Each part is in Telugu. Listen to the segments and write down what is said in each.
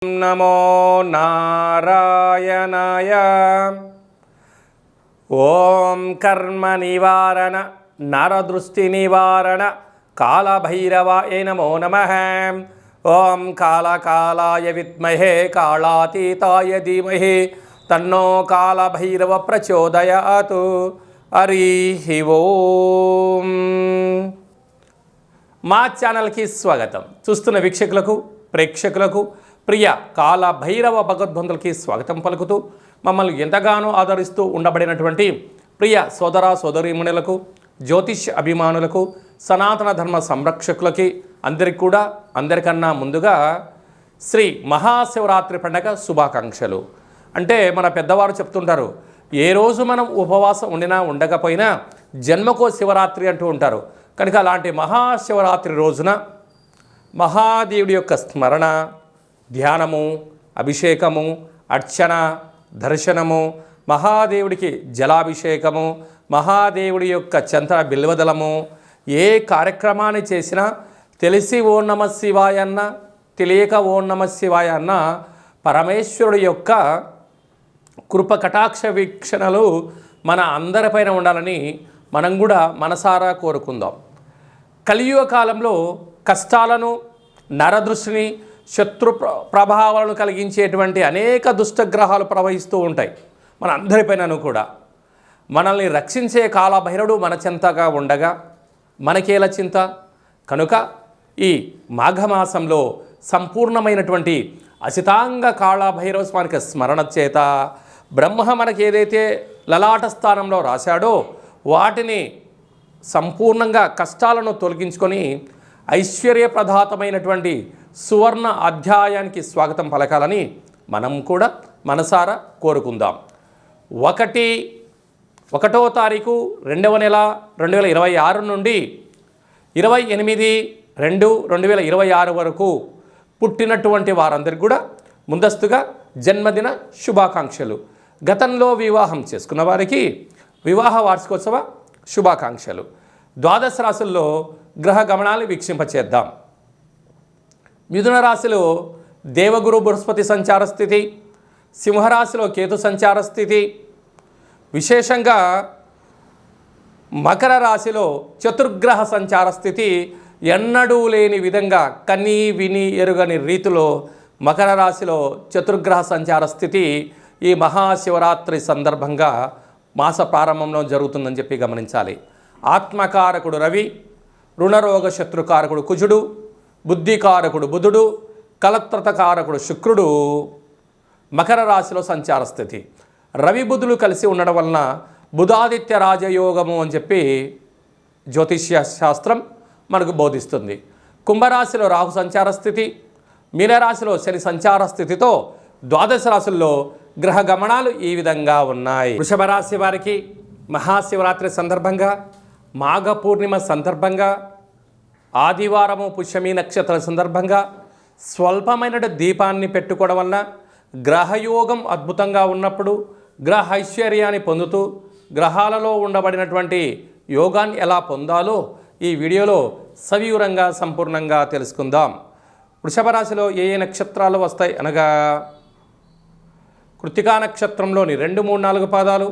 నమో నారాయణాయ. ఓం కర్మ నివారణ నరదృష్టి నివారణ కాళభైరవాయ నమో నమః. ఓం కాళకాలాయ విద్మహే కాళాతీతాయ ధీమహి తన్నో కాళభైరవ ప్రచోదయాత్. హరి ఓం. మా ఛానల్కి స్వాగతం. చూస్తున్న వీక్షకులకు ప్రేక్షకులకు ప్రియ కాళభైరవ భగవద్బంధులకి స్వాగతం పలుకుతూ మమ్మల్ని ఎంతగానో ఆదరిస్తూ ఉండబడినటువంటి ప్రియ సోదర సోదరీమణులకు, జ్యోతిష్ అభిమానులకు, సనాతన ధర్మ సంరక్షకులకి అందరికన్నా ముందుగా శ్రీ మహాశివరాత్రి పండగ శుభాకాంక్షలు. అంటే మన పెద్దవారు చెప్తుంటారు, ఏ రోజు మనం ఉపవాసం ఉండినా ఉండకపోయినా జన్మకో శివరాత్రి అంటూ ఉంటారు. కనుక అలాంటి మహాశివరాత్రి రోజున మహాదేవుడి యొక్క స్మరణ, ధ్యానము, అభిషేకము, అర్చన, దర్శనము, మహాదేవుడికి జలాభిషేకము, మహాదేవుడి యొక్క చంద్ర బిల్వదలము, ఏ కార్యక్రమాన్ని చేసినా తెలిసి ఓం నమ శివాయ అన్న, తెలియక ఓం నమ శివాయ అన్న పరమేశ్వరుడి యొక్క కృప కటాక్ష వీక్షణలు మన అందరిపైన ఉండాలని మనం కూడా మనసారా కోరుకుందాం. కలియుగ కాలంలో కష్టాలను, నరదృష్టిని, శత్రు ప్రభావాలను కలిగించేటువంటి అనేక దుష్టగ్రహాలు ప్రవహిస్తూ ఉంటాయి మన అందరిపైనను కూడా. మనల్ని రక్షించే కాళభైరవుడు మన చెంతగా ఉండగా మనకేల చింత. కనుక ఈ మాఘమాసంలో సంపూర్ణమైనటువంటి అసితాంగ కాళభైరవ స్వామికి స్మరణ చేత బ్రహ్మ మనకి ఏదైతే లలాట స్థానంలో రాశాడో వాటిని సంపూర్ణంగా కష్టాలను తొలగించుకొని ఐశ్వర్యప్రదాతమైనటువంటి సువర్ణ అధ్యాయానికి స్వాగతం పలకాలని మనం కూడా మనసారా కోరుకుందాం. 1వ తారీఖు 2వ నెల 2026 నుండి 28/2/2026 వరకు పుట్టినటువంటి వారందరికీ కూడా ముందస్తుగా జన్మదిన శుభాకాంక్షలు. గతంలో వివాహం చేసుకున్న వారికి వివాహ వార్షికోత్సవ శుభాకాంక్షలు. ద్వాదశ రాశుల్లో గ్రహ గమనాలు వీక్షింపచేద్దాం. మిథున రాశిలో దేవగురు బృహస్పతి సంచార స్థితి, సింహరాశిలో కేతు సంచార స్థితి, విశేషంగా మకర రాశిలో చతుర్గ్రహ సంచార స్థితి. ఎన్నడూ లేని విధంగా కనీ విని ఎరుగని రీతిలో మకర రాశిలో చతుర్గ్రహ సంచార స్థితి ఈ మహాశివరాత్రి సందర్భంగా మాస ప్రారంభంలో జరుగుతుందని చెప్పి గమనించాలి. ఆత్మకారకుడు రవి, రుణరోగ శత్రుకారకుడు కుజుడు, బుద్ధికారకుడు బుధుడు, కలత్రతకారకుడు శుక్రుడు మకర రాశిలో సంచార స్థితి. రవి బుధులు కలిసి ఉండడం వలన బుధాదిత్య రాజయోగము అని చెప్పి జ్యోతిష్య శాస్త్రం మనకు బోధిస్తుంది. కుంభరాశిలో రాహు సంచార స్థితి, మీనరాశిలో శని సంచార స్థితితో ద్వాదశ రాశుల్లో గ్రహ గమనాలు ఈ విధంగా ఉన్నాయి. వృషభ రాశి వారికి మహాశివరాత్రి సందర్భంగా, మాఘ పూర్ణిమ సందర్భంగా, ఆదివారము పుష్యమి నక్షత్ర సందర్భంగా స్వల్పమైన దీపాన్ని పెట్టుకోవడం వలన గ్రహయోగం అద్భుతంగా ఉన్నప్పుడు గ్రహ ఐశ్వర్యాన్ని పొందుతూ గ్రహాలలో ఉండబడినటువంటి యోగాన్ని ఎలా పొందాలో ఈ వీడియోలో సవివరంగా సంపూర్ణంగా తెలుసుకుందాం. వృషభ రాశిలో ఏ నక్షత్రాలు వస్తాయి అనగా కృత్తికా నక్షత్రంలోని 2, 3, 4 పాదాలు,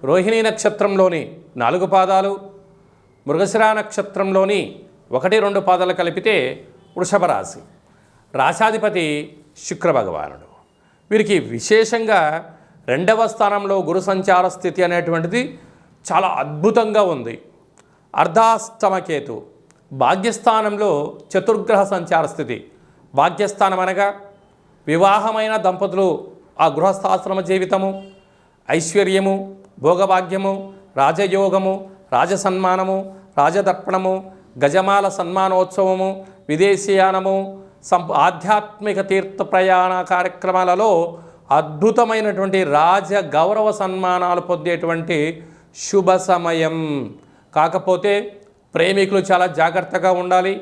రోహిణీ నక్షత్రంలోని 4 పాదాలు, మృగశిర నక్షత్రంలోని 1, 2 పాదాలు కలిపితే వృషభ రాశి. రాశాధిపతి శుక్ర భగవానుడు. వీరికి విశేషంగా 2వ స్థానంలో గురు సంచార స్థితి అనేటువంటిది చాలా అద్భుతంగా ఉంది. అర్ధాష్టమకేతు భాగ్యస్థానంలో చతుర్గ్రహ సంచార స్థితి. భాగ్యస్థానం అనగా వివాహమైన దంపతులు ఆ గృహస్థాశ్రమ జీవితము, ఐశ్వర్యము, భోగభాగ్యము, రాజయోగము, రాజసన్మానము, రాజదర్పణము, గజమాల సన్మానోత్సవము, విదేశీయానము, ఆధ్యాత్మిక తీర్థ ప్రయాణ కార్యక్రమాలలో అద్భుతమైనటువంటి రాజ గౌరవ సన్మానాలు పొందేటువంటి శుభ సమయం. కాకపోతే ప్రేమికులు చాలా జాగ్రత్తగా ఉండాలి.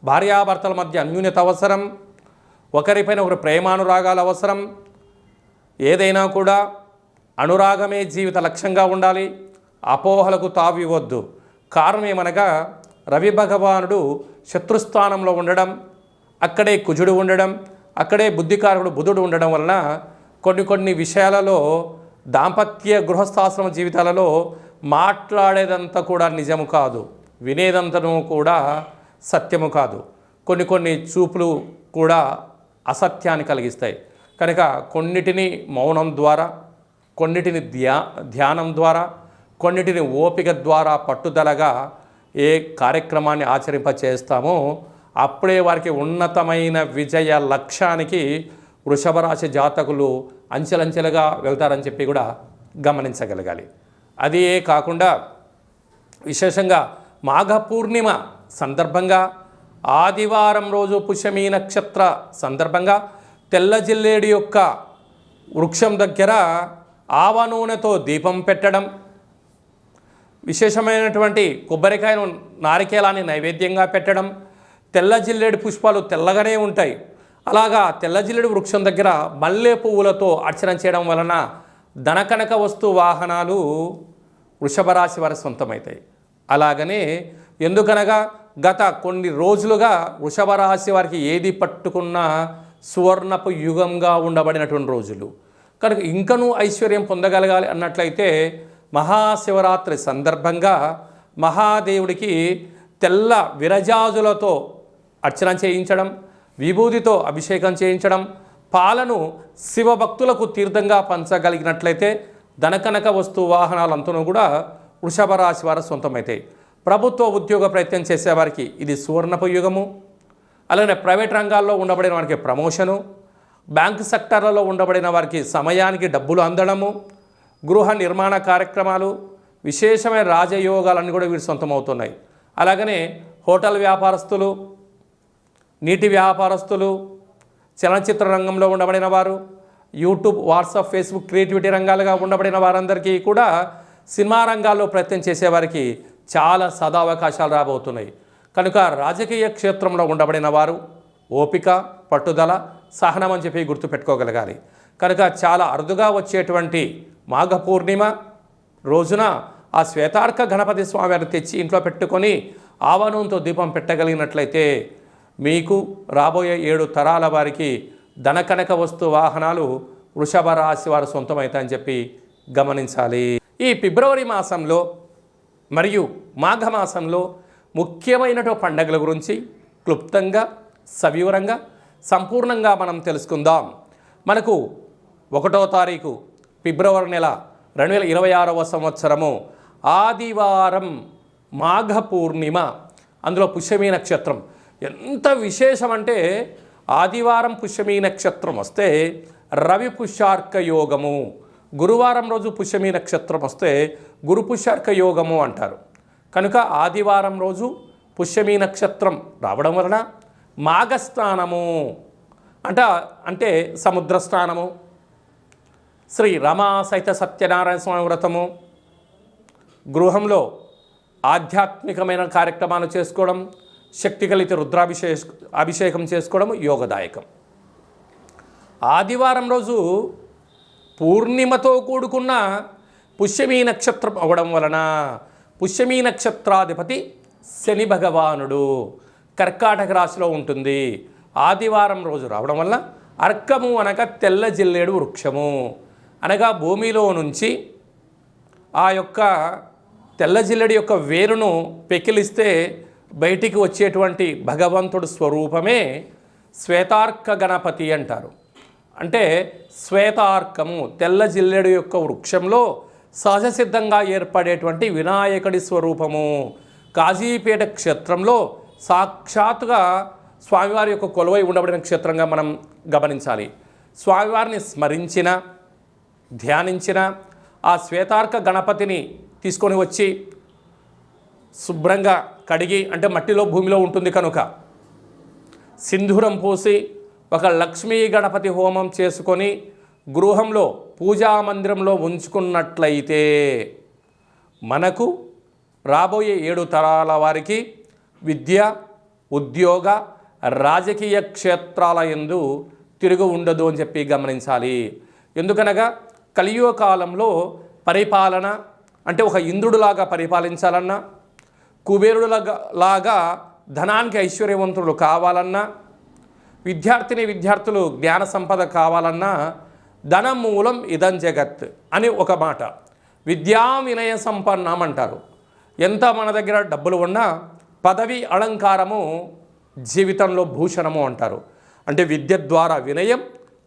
భార్యాభర్తల మధ్య అన్యోన్యత అవసరం. ఒకరిపైన ఒకరు ప్రేమానురాగాలు అవసరం. ఏదైనా కూడా అనురాగమే జీవిత లక్ష్యంగా ఉండాలి. అపోహలకు తావివ్వద్దు. కారణం ఏమనగా రవి భగవానుడు శత్రుస్థానంలో ఉండడం, అక్కడే కుజుడు ఉండడం, అక్కడే బుద్ధికారకుడు బుధుడు ఉండడం వలన కొన్ని విషయాలలో దాంపత్య గృహస్థాశ్రమ జీవితాలలో మాట్లాడేదంతా కూడా నిజము కాదు, వినేదంతను కూడా సత్యము కాదు. కొన్ని చూపులు కూడా అసత్యాన్ని కలిగిస్తాయి. కనుక కొన్నిటిని మౌనం ద్వారా, కొన్నిటిని ధ్యానం ద్వారా, కొన్నిటిని ఓపిక ద్వారా పట్టుదలగా ఏ కార్యక్రమాన్ని ఆచరింపచేస్తామో అప్పుడే వారికి ఉన్నతమైన విజయ లక్ష్యానికి వృషభ రాశి జాతకులు అంచెలంచెలుగా వెళ్తారని చెప్పి కూడా గమనించగలగాలి. అదే కాకుండా విశేషంగా మాఘ పూర్ణిమ సందర్భంగా ఆదివారం రోజు పుష్యమీ నక్షత్ర సందర్భంగా తెల్ల జిల్లేడు యొక్క వృక్షం దగ్గర ఆవ నూనెతో దీపం పెట్టడం, విశేషమైనటువంటి కొబ్బరికాయను నారికేలాన్ని నైవేద్యంగా పెట్టడం, తెల్ల జిల్లేడు పుష్పాలు తెల్లగానే ఉంటాయి, అలాగా తెల్ల జిల్లేడు వృక్షం దగ్గర మల్లె పువ్వులతో అర్చన చేయడం వలన ధనకనక వస్తు వాహనాలు వృషభ రాశి వారి సొంతమవుతాయి. అలాగనే ఎందుకనగా గత కొన్ని రోజులుగా వృషభ రాశి వారికి ఏది పట్టుకున్నా సువర్ణపు యుగంగా ఉండబడినటువంటి రోజులు. కనుక ఇంకనూ ఐశ్వర్యం పొందగలగాలి అన్నట్లయితే మహాశివరాత్రి సందర్భంగా మహాదేవుడికి తెల్ల విరజాజులతో అర్చన చేయించడం, విభూతితో అభిషేకం చేయించడం, పాలను శివభక్తులకు తీర్థంగా పంచగలిగినట్లయితే ధనకనక వస్తు వాహనాలంతనూ కూడా వృషభ రాశి వారి సొంతమవుతాయి. ప్రభుత్వ ఉద్యోగ ప్రయత్నం చేసేవారికి ఇది సువర్ణపు యుగము. అలాగే ప్రైవేట్ రంగాల్లో ఉండబడిన వారికి ప్రమోషను, బ్యాంకు సెక్టార్లలో ఉండబడిన వారికి సమయానికి డబ్బులు అందడము, గృహ నిర్మాణ కార్యక్రమాలు, విశేషమైన రాజయోగాలన్నీ కూడా వీరు సొంతమవుతున్నాయి. అలాగనే హోటల్ వ్యాపారస్తులు, నీటి వ్యాపారస్తులు, చలనచిత్ర రంగంలో ఉండబడిన వారు, యూట్యూబ్, వాట్సాప్, ఫేస్బుక్ క్రియేటివిటీ రంగాలుగా ఉండబడిన వారందరికీ కూడా సినిమా రంగాల్లో ప్రయత్నం చేసేవారికి చాలా సదావకాశాలు రాబోతున్నాయి. కనుక రాజకీయ క్షేత్రంలో ఉండబడిన వారు ఓపిక, పట్టుదల, సహనం అని చెప్పి గుర్తుపెట్టుకోగలగాలి. కనుక చాలా అరుదుగా వచ్చేటువంటి మాఘ పూర్ణిమ రోజున ఆ శ్వేతార్క గణపతి స్వామిని తెచ్చి ఇంట్లో పెట్టుకొని ఆవనంతో దీపం పెట్టగలిగినట్లయితే మీకు రాబోయే 7 తరాల వారికి ధనకనక వస్తు వాహనాలు వృషభ రాశి వారు సొంతమవుతాయని చెప్పి గమనించాలి. ఈ ఫిబ్రవరి మాసంలో మరియు మాఘమాసంలో ముఖ్యమైనటువంటి పండుగల గురించి క్లుప్తంగా, సవివరంగా, సంపూర్ణంగా మనం తెలుసుకుందాం. మనకు 1వ తారీఖు ఫిబ్రవరి నెల 2026వ సంవత్సరము ఆదివారం మాఘ పూర్ణిమ, అందులో పుష్యమీ నక్షత్రం. ఎంత విశేషం అంటే ఆదివారం పుష్యమీ నక్షత్రం వస్తే రవి పుష్యార్క యోగము, గురువారం రోజు పుష్యమీ నక్షత్రం వస్తే గురు పుష్యార్క యోగము అంటారు. కనుక ఆదివారం రోజు పుష్యమీ నక్షత్రం రావడం వలన మాఘస్నానము అంటే సముద్ర స్నానము, శ్రీ రమా సహిత సత్యనారాయణ స్వామి వ్రతము, గృహంలో ఆధ్యాత్మికమైన కార్యక్రమాలు చేసుకోవడం, శక్తి కలిగితే అభిషేకం చేసుకోవడం యోగదాయకం. ఆదివారం రోజు పూర్ణిమతో కూడుకున్న పుష్యమీ నక్షత్రం అవ్వడం వలన పుష్యమీ నక్షత్రాధిపతి శని భగవానుడు కర్కాటక రాశిలో ఉంటుంది. ఆదివారం రోజు రావడం వల్ల అర్కము అనగా తెల్ల జిల్లేడు వృక్షము, అనగా భూమిలో నుంచి ఆ యొక్క తెల్ల జిల్లేడు యొక్క వేరును పెకిలిస్తే బయటికి వచ్చేటువంటి భగవంతుడు స్వరూపమే శ్వేతార్క గణపతి అంటారు. అంటే శ్వేతార్కము తెల్ల జిల్లేడు యొక్క వృక్షంలో సహజ సిద్ధంగా ఏర్పడేటువంటి వినాయకుడి స్వరూపము. కాజీపేట క్షేత్రంలో సాక్షాత్తుగా స్వామివారి యొక్క కొలువై ఉండబడిన క్షేత్రంగా మనం గమనించాలి. స్వామివారిని స్మరించిన, ధ్యానించిన ఆ శ్వేతార్క గణపతిని తీసుకొని వచ్చి శుభ్రంగా కడిగి, అంటే మట్టిలో భూమిలో ఉంటుంది కనుక సింధూరం పోసి ఒక లక్ష్మీ గణపతి హోమం చేసుకొని గృహంలో పూజా మందిరంలో ఉంచుకున్నట్లయితే మనకు రాబోయే 7 తరాల వారికి విద్య, ఉద్యోగ, రాజకీయ క్షేత్రాల యందు తిరుగు ఉండదు అని చెప్పి గమనించాలి. ఎందుకనగా కలియుగ కాలంలో పరిపాలన అంటే ఒక ఇంద్రుడిలాగా పరిపాలించాలన్నా, కుబేరుడులాగా ధనానికి ఐశ్వర్యవంతులు కావాలన్నా, విద్యార్థులు జ్ఞాన సంపద కావాలన్నా ధనం మూలం ఇదం జగత్ అని ఒక మాట. విద్యా వినయ సంపన్నం అంటారు. ఎంత మన దగ్గర డబ్బులు ఉన్నా పదవి అలంకారము జీవితంలో భూషణము అంటారు. అంటే విద్య ద్వారా వినయం,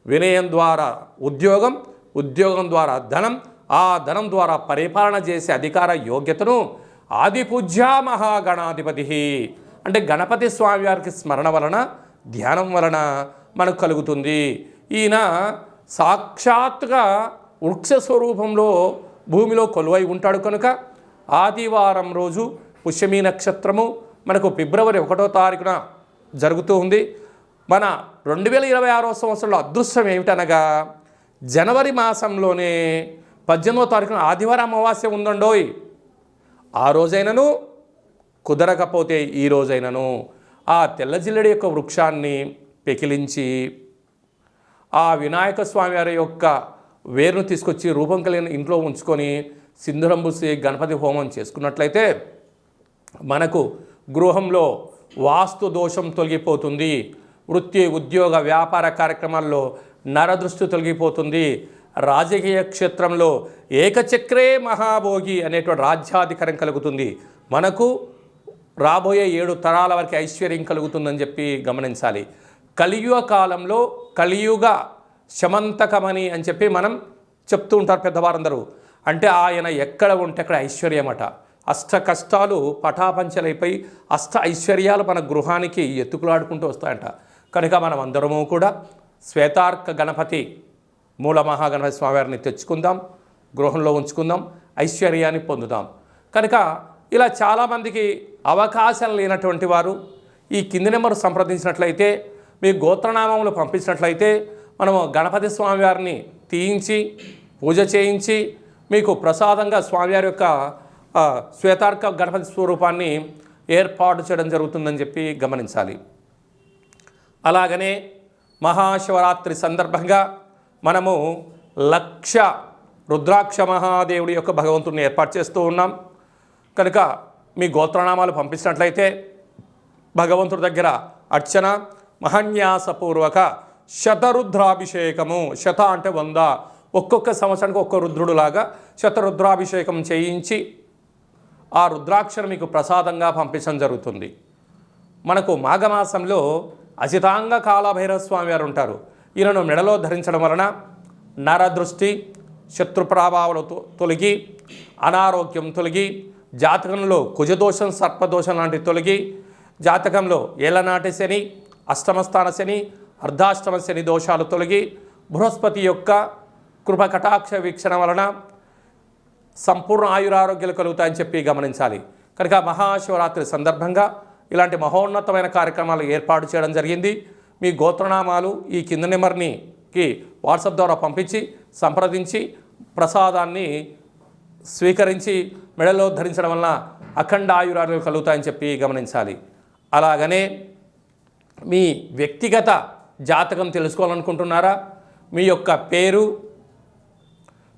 వినయం ద్వారా ఉద్యోగం, ఉద్యోగం ద్వారా ధనం, ఆ ధనం ద్వారా పరిపాలన చేసే అధికార యోగ్యతను ఆదిపూజ్య మహాగణాధిపతి అంటే గణపతి స్వామి వారికి స్మరణ వలన, ధ్యానం వలన మనకు కలుగుతుంది. ఈయన సాక్షాత్తుగా వృక్ష స్వరూపంలో భూమిలో కొలువై ఉంటాడు కనుక ఆదివారం రోజు పుష్యమీ నక్షత్రము మనకు ఫిబ్రవరి 1వ తారీఖున జరుగుతూ ఉంది. మన 2026వ సంవత్సరంలో అదృష్టం ఏమిటనగా జనవరి మాసంలోనే 18వ తారీఖున ఆదివారం అమావాస్య ఉందండోయ్. ఆ రోజైనను కుదరకపోతే ఈ రోజైనను ఆ తెల్ల జిల్లెడి యొక్క వృక్షాన్ని పెకిలించి ఆ వినాయక స్వామి వారి యొక్క వేరును తీసుకొచ్చి రూపం కలిగిన ఇంట్లో ఉంచుకొని సింధూరం పూసి గణపతి హోమం చేసుకున్నట్లయితే మనకు గృహంలో వాస్తు దోషం తొలగిపోతుంది. వృత్తి, ఉద్యోగ, వ్యాపార కార్యక్రమాల్లో నరదృష్టి తొలగిపోతుంది. రాజకీయ క్షేత్రంలో ఏకచక్రే మహాభోగి అనేటువంటి రాజ్యాధికారం కలుగుతుంది. మనకు రాబోయే 7 తరాల వరకు ఐశ్వర్యం కలుగుతుందని చెప్పి గమనించాలి. కలియుగ కాలంలో కలియుగ శమంతకమని అని చెప్పి మనం చెప్తూ ఉంటారు పెద్దవారందరూ. అంటే ఆయన ఎక్కడ ఉంటే అక్కడ ఐశ్వర్యమట. అష్ట కష్టాలు పటాపంచలైపోయి అష్ట ఐశ్వర్యాలు మన గృహానికి ఎత్తుకులాడుకుంటూ వస్తాయంట. కనుక మనం అందరము కూడా శ్వేతార్క గణపతి మూల మహాగణపతి స్వామివారిని తెచ్చుకుందాం, గృహంలో ఉంచుకుందాం, ఐశ్వర్యాన్ని పొందుదాం. కనుక ఇలా చాలామందికి అవకాశం లేనటువంటి వారు ఈ కింది నెంబర్ సంప్రదించినట్లయితే, మీ గోత్రనామములు పంపించినట్లయితే మనము గణపతి స్వామివారిని తీయించి పూజ చేయించి మీకు ప్రసాదంగా స్వామివారి యొక్క శ్వేతార్క గణపతి స్వరూపాన్ని ఏర్పాటు చేయడం జరుగుతుందని చెప్పి గమనించాలి. అలాగనే మహాశివరాత్రి సందర్భంగా మనము 1,00,000 రుద్రాక్ష మహాదేవుడి యొక్క భగవంతుడిని ఏర్పాటు చేస్తూ ఉన్నాం. కనుక మీ గోత్రనామాలు పంపించినట్లయితే భగవంతుడి దగ్గర అర్చన, మహాన్యాసపూర్వక శతరుద్రాభిషేకము, శత అంటే 100, ఒక్కొక్క సంవత్సరానికి ఒక్క రుద్రుడులాగా శతరుద్రాభిషేకం చేయించి ఆ రుద్రాక్షను మీకు ప్రసాదంగా పంపించడం జరుగుతుంది. మనకు మాఘమాసంలో అసితాంగ కాలభైరవ స్వామి వారు ఉంటారు. ఈయనను మెడలో ధరించడం వలన నరదృష్టి, శత్రు ప్రభావాలు తొలగి, అనారోగ్యం తొలగి, జాతకంలో కుజదోషం, సర్పదోషం లాంటివి తొలగి, జాతకంలో ఏళ్ళనాటి శని, అష్టమస్థాన శని, అర్ధాష్టమ శని దోషాలు తొలగి, బృహస్పతి యొక్క కృప కటాక్ష వీక్షణ వలన సంపూర్ణ ఆయురారోగ్యాలు కలుగుతాయని చెప్పి గమనించాలి. కనుక మహాశివరాత్రి సందర్భంగా ఇలాంటి మహోన్నతమైన కార్యక్రమాలు ఏర్పాటు చేయడం జరిగింది. మీ గోత్రనామాలు ఈ కింద నెంబర్కి వాట్సాప్ ద్వారా పంపించి సంప్రదించి ప్రసాదాన్ని స్వీకరించి మెడలో ధరించడం వలన అఖండ ఆయురారోగ్యాలు కలుగుతాయని చెప్పి గమనించాలి. అలాగనే మీ వ్యక్తిగత జాతకం తెలుసుకోవాలనుకుంటున్నారా? మీ యొక్క పేరు,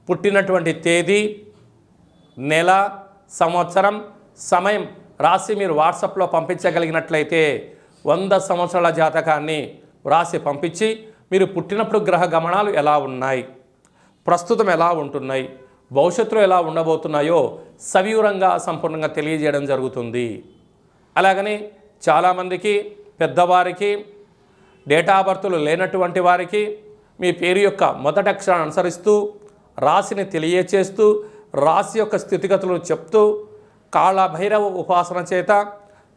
పుట్టినటువంటి తేదీ, నెల, సంవత్సరం, సమయం రాసి మీరు వాట్సాప్లో పంపించగలిగినట్లయితే 100 సంవత్సరాల జాతకాన్ని రాసి పంపించి మీరు పుట్టినప్పుడు గ్రహ గమనాలు ఎలా ఉన్నాయి, ప్రస్తుతం ఎలా ఉంటున్నాయి, భవిష్యత్తులో ఎలా ఉండబోతున్నాయో సవివరంగా సంపూర్ణంగా తెలియజేయడం జరుగుతుంది. అలాగని చాలామందికి పెద్దవారికి, డేటా బర్త్లు లేనటువంటి వారికి మీ పేరు యొక్క మొదటి అక్షరాన్ని అనుసరిస్తూ రాశిని తెలియచేస్తూ రాశి యొక్క స్థితిగతులను చెప్తూ కాళభైరవ ఉపాసన చేత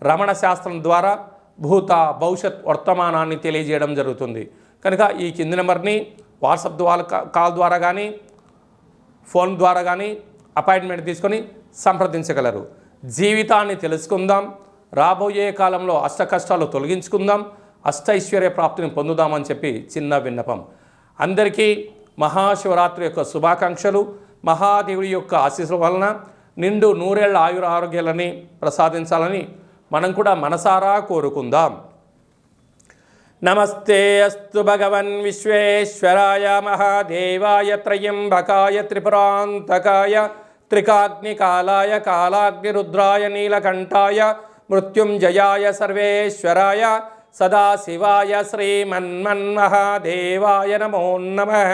రమణ శాస్త్రం ద్వారా భూత భవిష్యత్ వర్తమానాన్ని తెలియజేయడం జరుగుతుంది. కనుక ఈ కింది నెంబర్ని వాట్సాప్ ద్వారా, కాల్ ద్వారా కానీ ఫోన్ ద్వారా కానీ అపాయింట్మెంట్ తీసుకొని సంప్రదించగలరు. జీవితాన్ని తెలుసుకుందాం, రాబోయే కాలంలో అష్ట కష్టాలు తొలగించుకుందాం, అష్టైశ్వర్య ప్రాప్తిని పొందుదామని చెప్పి చిన్న విన్నపం. అందరికీ మహాశివరాత్రి యొక్క శుభాకాంక్షలు. మహాదేవుడి యొక్క ఆశీస్సుల వలన నిండు నూరేళ్ల ఆయుర ఆరోగ్యాలని ప్రసాదించాలని మనం కూడా మనసారా కోరుకుందాం. నమస్తే అస్తు భగవన్ విశ్వేశ్వరాయ మహాదేవాయ త్రయంబకాయ త్రిపురాంతకాయ త్రికాగ్నికాలాయ కాలాగ్నిరుద్రాయ నీలకంఠాయ మృత్యుంజయాయ సర్వేశ్వరాయ సదాశివాయ శ్రీమన్మన్మహాదేవాయ నమో నమః.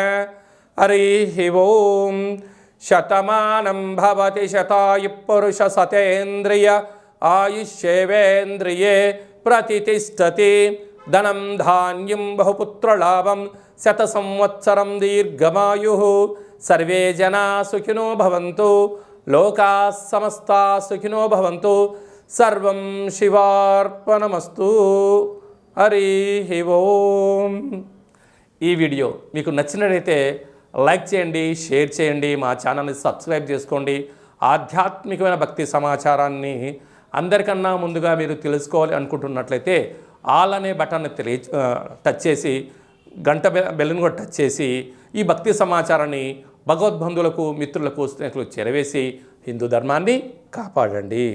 హరి ఓం. శతమానం భవతి శతాయు పురుష సతేంద్రియ ఆయుష్యేవేంద్రియే ప్రతిష్టతి. ధనం ధాన్యం బహుపుత్రలాభం శత సంవత్సరం దీర్ఘమాయు. సర్వే జనా సుఖినో భవంతు. లోకా సమస్తా సుఖినో భవంతు. సర్వం శివార్పణమస్తు. హరి ఓం. ఈ వీడియో మీకు నచ్చినట్లయితే లైక్ చేయండి, షేర్ చేయండి, మా ఛానల్ని సబ్స్క్రైబ్ చేసుకోండి. ఆధ్యాత్మికమైన భక్తి సమాచారాన్ని అందరికన్నా ముందుగా మీరు తెలుసుకోవాలి అనుకుంటున్నట్లయితే ఆల్ అనే బటన్ని టచ్ చేసి గంట బెల్లును కూడా టచ్ చేసి ఈ భక్తి సమాచారాన్ని భగవద్బంధువులకు, మిత్రులకు, స్నేహితులకు చేరవేసి హిందూ ధర్మాన్ని కాపాడండి.